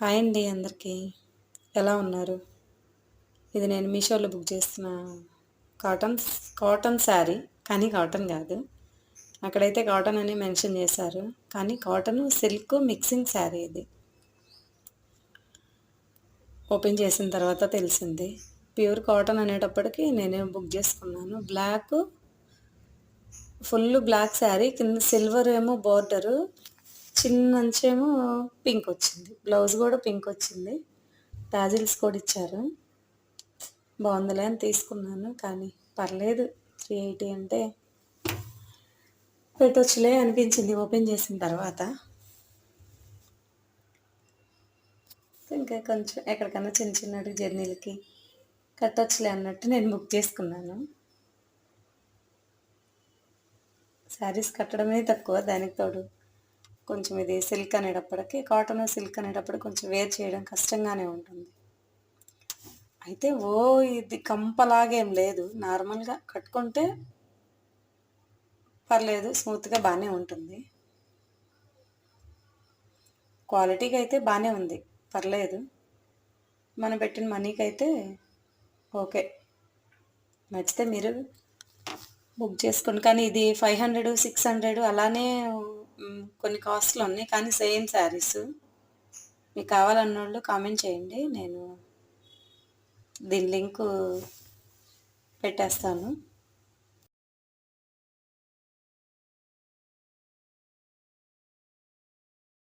Hi అండి అందరికీ. ఎలా ఉన్నారు? ఇది నేను మీషోలో బుక్ చేసిన కాటన్ కాటన్ శారీ. కానీ కాటన్ కాదు. అక్కడైతే కాటన్ అని మెన్షన్ చేశారు. కానీ కాటన్ సిల్క్ మిక్సింగ్ శారీ ఇది. ఓపెన్ చేసిన తర్వాత తెలిసింది. ప్యూర్ కాటన్ అనేటప్పటికి నేనే బుక్ చేసుకున్నాను. ఫుల్ బ్లాక్ శారీ, కింద సిల్వర్ ఏమో బోర్డరు, చిన్నంచేమో పింక్ వచ్చింది. బ్లౌజ్ కూడా పింక్ వచ్చింది. టాజిల్స్ కూడా ఇచ్చారు. బాగుందిలే అని తీసుకున్నాను. కానీ పర్లేదు, 380 అంటే పెట్టొచ్చులే అనిపించింది ఓపెన్ చేసిన తర్వాత. ఇంకా కొంచెం ఎక్కడికన్నా చిన్న చిన్నటి జర్నీలకి కట్టొచ్చులే అన్నట్టు నేను బుక్ చేసుకున్నాను. శారీస్ కట్టడమే తక్కువ, దానికి తోడు కొంచెం ఇది సిల్క్ అనేటప్పటికి, కాటన్ సిల్క్ అనేటప్పుడు కొంచెం వేర్ చేయడం కష్టంగానే ఉంటుంది. అయితే ఇది కంపలాగేం లేదు, నార్మల్గా కట్టుకుంటే పర్లేదు, స్మూత్గా బాగానే ఉంటుంది. క్వాలిటీకి అయితే బాగానే ఉంది, పర్లేదు. మనం పెట్టిన మనీకి అయితే ఓకే. నచ్చితే మీరు బుక్ చేసుకోండి. కానీ ఇది 500, 600 అలానే కొన్ని కాస్ట్లు ఉన్నాయి. కానీ సేమ్ శారీస్. మీకు కావాలన్నోళ్ళు కామెంట్ చేయండి, నేను దీని లింకు పెట్టేస్తాను.